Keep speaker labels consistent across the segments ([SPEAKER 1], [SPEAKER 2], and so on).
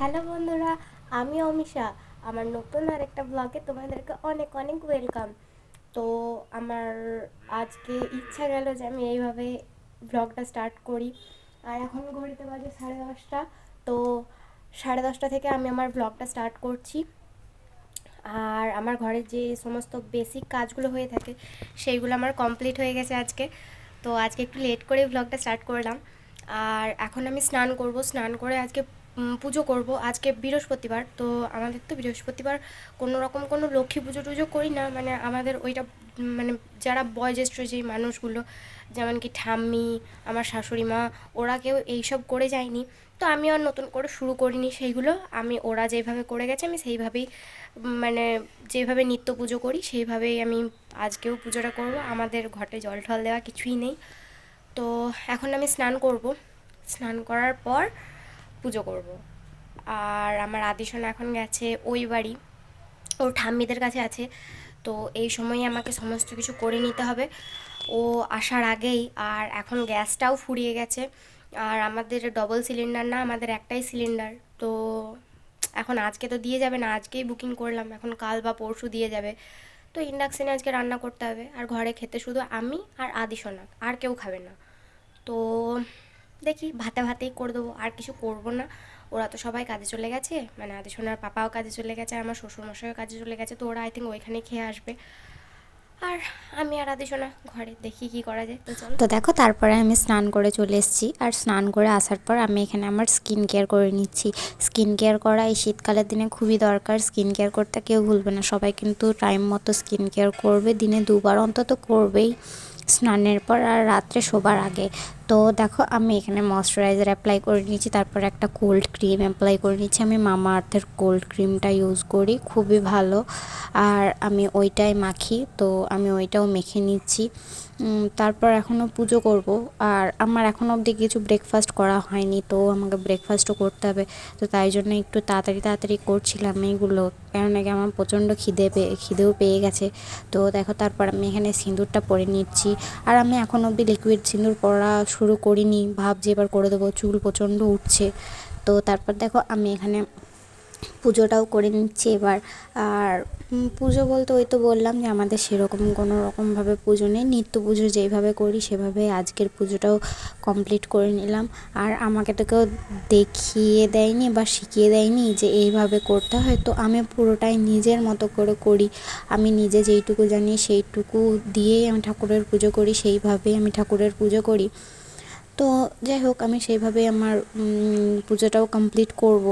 [SPEAKER 1] Hello বন্ধুরা, আমি অমিশা। আমার নতুন আর একটা ব্লগে তোমাদেরকে অনেক অনেক ওয়েলকাম। তো আমার আজকে ইচ্ছা গেল যে আমি এইভাবে ব্লগটা স্টার্ট করি। আর এখন ঘড়িতে বাজে 10:30। তো 10:30 থেকে আমি আমার ব্লগটা স্টার্ট করছি। আর আমার ঘরের যে সমস্ত বেসিক কাজগুলো হয়ে থাকে সেইগুলো আমার কমপ্লিট হয়ে গেছে আজকে। তো আজকে একটু লেট করে ব্লগটা স্টার্ট করলাম। আর এখন আমি স্নান করব, স্নান করে আজকে পুজো করব। আজকে বৃহস্পতিবার, তো আমাদের তো বৃহস্পতিবার কোনো রকম কোনো লক্ষ্মী পুজো টুজো করি না। মানে আমাদের ওইটা মানে যারা বয়োজ্যেষ্ঠ যেই মানুষগুলো, যেমন কি ঠাম্মি, আমার শাশুড়ি মা, ওরা কেউ এইসব করে যায়নি। তো আমি আর নতুন করে শুরু করিনি সেইগুলো। আমি ওরা যেভাবে করে গেছে আমি সেইভাবেই মানে যেভাবে নিত্য পুজো করি সেইভাবেই আমি আজকেও পুজোটা করব। আমাদের ঘটে জল ঠল দেওয়া কিছুই নেই। তো এখন আমি স্নান করব, স্নান করার পর পুজো করব। আর আমার আদিশোনা এখন গেছে ওই বাড়ি, ওর ঠাম্মিদের কাছে আছে। তো এই সময় আমাকে সমস্ত কিছু করে নিতে হবে ও আসার আগেই। আর এখন গ্যাসটাও ফুরিয়ে গেছে। আর আমাদের ডবল সিলিন্ডার না, আমাদের একটাই সিলিন্ডার। তো এখন আজকে তো দিয়ে যাবে না, আজকেই বুকিং করলাম, এখন কাল বা পরশু দিয়ে যাবে। তো ইন্ডাকশানে আজকে রান্না করতে হবে। আর ঘরে খেতে শুধু আমি আর আদিশোনা, আর কেউ খাবে না। তো দেখি ভাতে ভাতেই করে দেবো, আর কিছু করব না। ওরা তো সবাই কাজে চলে গেছে, মানে আদিশোনার পাপাও কাজে চলে গেছে, আর আমার শ্বশুরমশাইও কাজে চলে গেছে। তো ওরা আই থিঙ্ক ওইখানে খেয়ে আসবে। আর আমি আর আদিশোনা ঘরে দেখি কি করা যায়। তো চলো।
[SPEAKER 2] তো দেখো, তারপরে আমি স্নান করে চলে এসেছি। আর স্নান করে আসার পর আমি এখানে আমার স্কিন কেয়ার করে নিচ্ছি। স্কিন কেয়ার করা এই শীতকালের দিনে খুবই দরকার। স্কিন কেয়ার করতে কেউ ভুলবে না, সবাই কিন্তু টাইম মতো স্কিন কেয়ার করবে, দিনে 2বার অন্তত করবেই, স্নানের পর আর রাত্রে শোবার আগে। তো দেখো, আমি এখানে ময়শ্চারাইজার অ্যাপ্লাই করে নিচ্ছি, তারপর একটা কোল্ড ক্রিম অ্যাপ্লাই করে নিচ্ছি। আমি মামা আর্থের কোল্ড ক্রিমটা ইউজ করি, খুবই ভালো। আর আমি ওইটাই মাখি, তো আমি ওইটাও মেখে নিচ্ছি। তারপর এখনও পুজো করব। আর আমার এখনও অবধি কিছু ব্রেকফাস্ট করা হয়নি, তো আমাকে ব্রেকফাস্টও করতে হবে। তো তাই জন্য একটু তাড়াতাড়ি তাড়াতাড়ি করছিলাম এইগুলো, কারণ নাকি আমার প্রচণ্ড খিদেও পেয়ে গেছে। তো দেখো, তারপর আমি এখানে সিঁদুরটা পরে নিচ্ছি। আর আমি এখন অবধি লিকুইড সিঁদুর পরা শুরু করিনি, ভাবছি এবার করে দেবো, চুল প্রচণ্ড উঠছে। তো তারপর দেখো, আমি এখানে পুজোটাও করে নিচ্ছি এবার। আর পুজো বলতে ওই তো বললাম যে আমাদের সেরকম কোনো রকমভাবে পুজো নেই, নিত্য পুজো যেইভাবে করি সেভাবে আজকের পুজোটাও কমপ্লিট করে নিলাম। আর আমাকে তো কেউ দেখিয়ে দেয়নি বা শিখিয়ে দেয়নি যে এইভাবে করতে হয়, তো আমি পুরোটাই নিজের মতো করে করি। আমি নিজে যেইটুকু জানি সেইটুকু দিয়েই আমি ঠাকুরের পুজো করি, সেইভাবেই আমি ঠাকুরের পুজো করি। তো যাই হোক, আমি সেইভাবেই আমার পুজোটাও কমপ্লিট করব।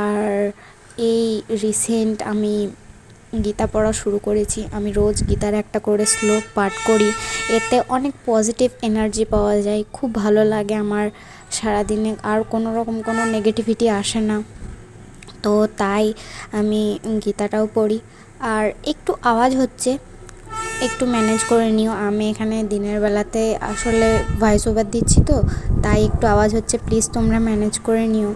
[SPEAKER 2] আর এই রিসেন্ট আমি গীতা পড়া শুরু করেছি। আমি রোজ গীতার একটা করে শ্লোক পাঠ করি, এতে অনেক পজিটিভ এনার্জি পাওয়া যায়, খুব ভালো লাগে আমার সারাদিনে, আর কোনো রকম কোনো নেগেটিভিটি আসে না। তো তাই আমি গীতাটাও পড়ি। আর একটু আওয়াজ হচ্ছে, একটু ম্যানেজ করে নিও। আমি এখানে দিনের বেলাতে আসলে ভয়েস ওভার দিচ্ছি, তো তাই একটু আওয়াজ হচ্ছে, প্লিজ তোমরা ম্যানেজ করে নিও।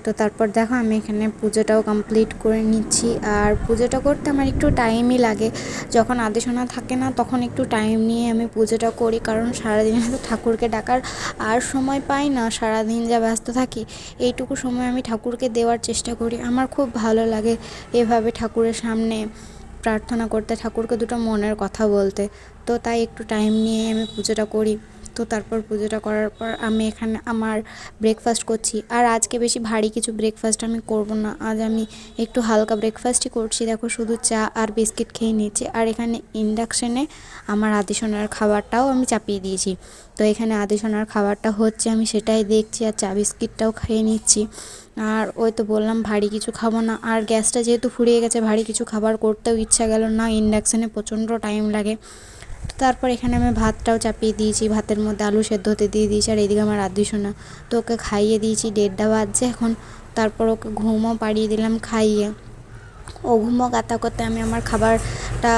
[SPEAKER 2] তো তারপর দেখো, আমি এখানে পুজোটাও কমপ্লিট করে নিচ্ছি। আর পুজোটা করতে আমার একটু টাইমই লাগে, যখন আদেশনা থাকে না তখন একটু টাইম নিয়ে আমি পুজোটা করি, কারণ সারাদিনে তো ঠাকুরকে ডাকার আর সময় পাই না, সারাদিন যা ব্যস্ত থাকি, এইটুকু সময় আমি ঠাকুরকে দেওয়ার চেষ্টা করি। আমার খুব ভালো লাগে এভাবে ঠাকুরের সামনে প্রার্থনা করতে, ঠাকুরকে দুটো মনের কথা বলতে। তো তাই একটু টাইম নিয়ে আমি পুজোটা করি। তো তারপর পুজোটা করার পর আমি এখানে আমার ব্রেকফাস্ট করছি। আর আজকে বেশি ভারী কিছু ব্রেকফাস্ট আমি করব না, আজ আমি একটু হালকা ব্রেকফাস্টই করছি। দেখো, শুধু চা আর বিস্কিট খেয়ে নিচ্ছি। আর এখানে ইন্ডাকশানে আমার আদিসোনার খাবারটাও আমি চাপিয়ে দিয়েছি। তো এখানে আদিসোনার খাবারটা হচ্ছে, আমি সেটাই দেখছি, আর চা বিস্কিটটাও খেয়ে নিচ্ছি। আর ওই তো বললাম ভারী কিছু খাবো না। আর গ্যাসটা যেহেতু ফুরিয়ে গেছে, ভারী কিছু খাবার করতেও ইচ্ছা গেল না, ইন্ডাকশানে প্রচণ্ড টাইম লাগে। তো তারপর এখানে আমি ভাতটাও চাপিয়ে দিয়েছি, ভাতের মধ্যে আলু সেদ্ধ হতে দিয়ে দিয়েছি। আর এদিকে আমার আদিশোনা, তো ওকে খাইয়ে দিয়েছি, 1:30 বাজছে এখন। তারপর ওকে ঘুমও পাড়িয়ে দিলাম খাইয়ে। ও ঘুমো গাতা করতে আমি আমার খাবারটা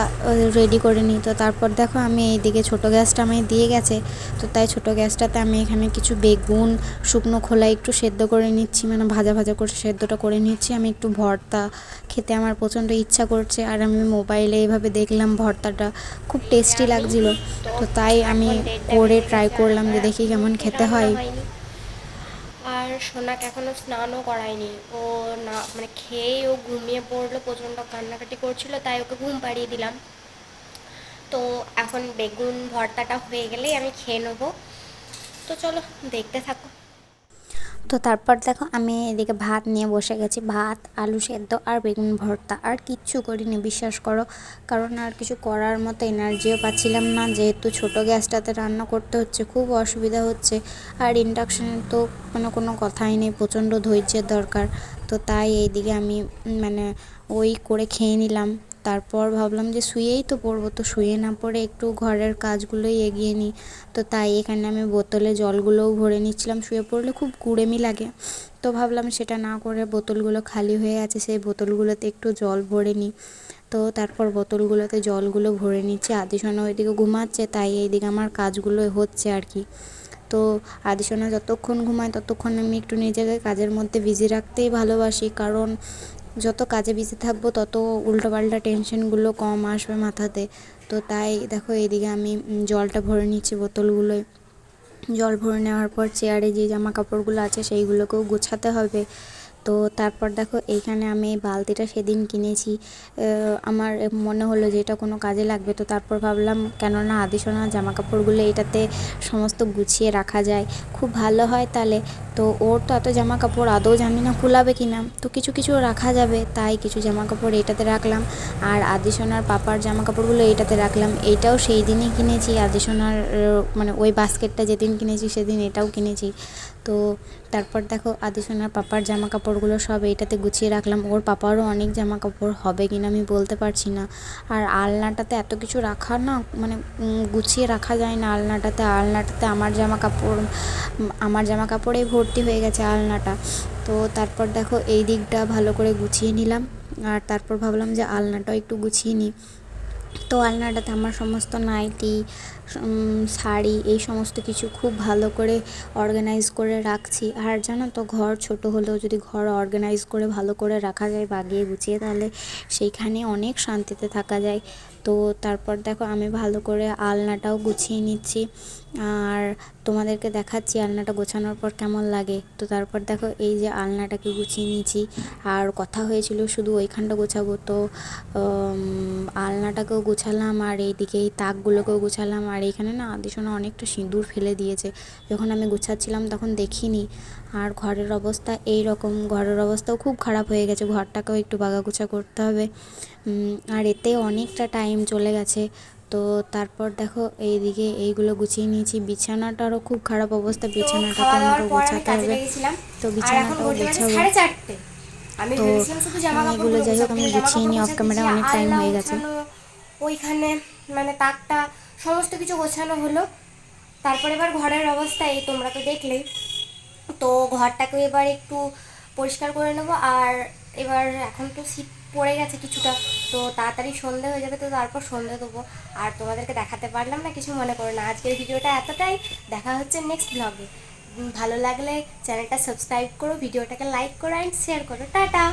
[SPEAKER 2] রেডি করে নিই। তো তারপর দেখো, আমি এইদিকে ছোটো গ্যাসটা আমায় দিয়ে গেছে, তো তাই ছোটো গ্যাসটাতে আমি এখানে কিছু বেগুন শুকনো খোলা একটু সেদ্ধ করে নিচ্ছি, মানে ভাজা ভাজা করে সেদ্ধটা করে নিচ্ছি। আমি একটু ভর্তা খেতে আমার প্রচণ্ড ইচ্ছা করছে, আর আমি মোবাইলে এইভাবে দেখলাম ভর্তাটা খুব টেস্টি লাগছিলো,
[SPEAKER 1] তো
[SPEAKER 2] তো তাই আমি
[SPEAKER 1] এখন 1:30
[SPEAKER 2] করে
[SPEAKER 1] বেজে
[SPEAKER 2] ট্রাই
[SPEAKER 1] গেছে আর
[SPEAKER 2] করলাম
[SPEAKER 1] আমার
[SPEAKER 2] যে দেখি
[SPEAKER 1] এখনো
[SPEAKER 2] কেমন
[SPEAKER 1] অবধি
[SPEAKER 2] খেতে
[SPEAKER 1] রান্না
[SPEAKER 2] হয়।
[SPEAKER 1] হয়নি। আর সোনাকে এখনও স্নানও করায়নি। ও না মানে খেয়েই ও ঘুমিয়ে পড়লো, প্রচণ্ড কান্নাকাটি করছিল, তাই ওকে ঘুম পাড়িয়ে দিলাম। তো এখন বেগুন ভর্তাটা হয়ে গেলেই আমি খেয়ে নেবো। তো চলো দেখতে থাকো।
[SPEAKER 2] তো তারপর দেখো আমি এদিকে ভাত নিয়ে বসে গেছি, ভাত, আলু সেদ্ধ আর বেগুন ভর্তা, আর কিচ্ছু করিনি বিশ্বাস করো, কারণ আর কিছু করার মতো এনার্জিও পাচ্ছিলাম না, যেহেতু ছোট গ্যাসটাতে রান্না করতে হচ্ছে, খুব অসুবিধা হচ্ছে। আর ইন্ডাকশানে তো কোনো কথাই নেই, প্রচণ্ড ধৈর্যের দরকার। তো তাই এইদিকে আমি মানে ওই করে খেয়ে নিলাম। তারপর ভাবলাম যে শুয়েই তো পড়বো, তো শুয়ে না পড়ে একটু ঘরের কাজগুলোই এগিয়ে নিই। তো তাই এখানে আমি বোতলে জলগুলোও ভরে নিচ্ছিলাম, শুয়ে পড়লে খুব কুড়েমি লাগে। তো ভাবলাম সেটা না করে বোতলগুলো খালি হয়ে আছে, সেই বোতলগুলোতে একটু জল ভরে নিই। তো তারপর বোতলগুলোতে জলগুলো ভরে নিচ্ছি। আদিসোনা ওইদিকে ঘুমাচ্ছে, তাই এইদিকে আমার কাজগুলো হচ্ছে আর কি। তো আদিসোনা যতক্ষণ ঘুমায় ততক্ষণ আমি একটু নিজেকে কাজের মধ্যে বিজি রাখতেই ভালোবাসি, কারণ যত কাজে বিজি থাকবো তত উল্টোপাল্টা টেনশনগুলো কম আসবে মাথাতে। তো তাই দেখো এইদিকে আমি জলটা ভরে নিচ্ছি বোতলগুলোয়। জল ভরে নেওয়ার পর চেয়ারে যে জামা কাপড়গুলো আছে সেইগুলোকেও গোছাতে হবে। তো তারপর দেখো এইখানে আমি এই বালতিটা সেদিন কিনেছি, আমার মনে হলো যে এটা কোনো কাজে লাগবে। তো তারপর ভাবলাম কেননা আদিসোনার জামা কাপড়গুলো এটাতে সমস্ত গুছিয়ে রাখা যায়, খুব ভালো হয় তাহলে। তো ওর তো এত জামা কাপড়, আদৌ জানি না কুলাবে কিনা, তো কিছু কিছু রাখা যাবে, তাই কিছু জামা কাপড় এইটাতে রাখলাম। আর আদিসোনার পাপার জামা কাপড়গুলো এইটাতে রাখলাম। এইটাও সেই দিনই কিনেছি, আদিসোনার মানে ওই বাস্কেটটা যেদিন কিনেছি সেদিন এটাও কিনেছি। তো তারপর দেখো আদিসোনার পাপার জামা কাপড়গুলো সব এইটাতে গুছিয়ে রাখলাম। ওর পাপারও অনেক জামা কাপড় হবে কিনা আমি বলতে পারছি না। আর আলনাটাতে এত কিছু রাখা না, মানে গুছিয়ে রাখা যায় না আলনাটাতে। আলনাটাতে আমার জামা কাপড়েই ভর্তি হয়ে গেছে আলনাটা। তো তারপর দেখো এই দিকটা ভালো করে গুছিয়ে নিলাম, আর তারপর ভাবলাম যে আলনাটাও একটু গুছিয়ে নিই। তো আলনাটাতে আমার সমস্ত নাইটি, শাড়ি, এই সমস্ত কিছু খুব ভালো করে অর্গানাইজ করে রাখছি। আর জানো তো, ঘর ছোট হলেও যদি ঘর অর্গানাইজ করে ভালো করে রাখা যায়, বাগিয়ে গুছিয়ে, তাহলে সেইখানে অনেক শান্তিতে থাকা যায়। তো তারপর দেখো আমি ভালো করে আলনাটাও গুছিয়ে নিচ্ছি, আর তোমাদেরকে দেখাচ্ছি আলনাটা গোছানোর পর কেমন লাগে। তো তারপর দেখো এই যে আলনাটাকে গুছিয়ে নিয়েছি, আর কথা হয়েছিল শুধু ওইখানটা গোছাবো, তো আলনাটাকেও গোছালাম, আর এইদিকে এই তাকগুলোকেও গোছালাম। আর এইখানে না আদিসোনা অনেকটা সিঁদুর ফেলে দিয়েছে, যখন আমি গোছাচ্ছিলাম তখন দেখিনি। আর ঘরের অবস্থা এই রকম, ঘরের অবস্থাও খুব খারাপ হয়ে গেছে, ঘরটাকেও একটু বাগাগুছা করতে হবে। আর এতে অনেকটা টাইম চলে গেছে। তো তারপর দেখো এইদিকে এইগুলো গুছিয়ে নিয়েছি। বিছানাটারও খুব খারাপ অবস্থা,
[SPEAKER 1] তো
[SPEAKER 2] বিছানাটাকে
[SPEAKER 1] খাওয়া দাওয়ার
[SPEAKER 2] আমাকে
[SPEAKER 1] পর আমি
[SPEAKER 2] গোছাতে
[SPEAKER 1] কাজে
[SPEAKER 2] হবে।
[SPEAKER 1] লেগেছিলাম,
[SPEAKER 2] তো
[SPEAKER 1] আর এখন
[SPEAKER 2] বিছানাটাও
[SPEAKER 1] ঘড়িতে বাজে
[SPEAKER 2] গোছাবো।
[SPEAKER 1] 4:30। আমি
[SPEAKER 2] তো
[SPEAKER 1] ভেবেছিলাম শুধু জামা
[SPEAKER 2] এগুলো
[SPEAKER 1] কাপড়গুলো
[SPEAKER 2] যাই হোক
[SPEAKER 1] গোছাবো,
[SPEAKER 2] আমি
[SPEAKER 1] কিন্তু জামা
[SPEAKER 2] গুছিয়ে
[SPEAKER 1] কাপড়
[SPEAKER 2] নিই, অফ
[SPEAKER 1] গোছাতে
[SPEAKER 2] ক্যামেরা
[SPEAKER 1] গিয়ে
[SPEAKER 2] অনেক টাইম
[SPEAKER 1] আলনা
[SPEAKER 2] হয়ে গেছে।
[SPEAKER 1] গোছানো, ওইখানে মানে তাকটা, সমস্ত কিছু গোছানো হলো। তারপরে এবার ঘরের অবস্থা এই তোমরা তো দেখলেই। তো ঘরটাকে এবার একটু পরিষ্কার করে নেবো। আর এবার এখন তো শীত পড়ে গেছে কিছুটা, তো তাড়াতাড়ি সন্ধে হয়ে যাবে, তো তারপর সন্ধে দেবো। আর তোমাদেরকে দেখাতে পারলাম না, কিছু মনে করো না। আজকের ভিডিওটা এতটাই, দেখা হচ্ছে নেক্সট ব্লগে। ভালো লাগলে চ্যানেলটা সাবস্ক্রাইব করো, ভিডিওটাকে লাইক করো অ্যান্ড শেয়ার করো। টাটা।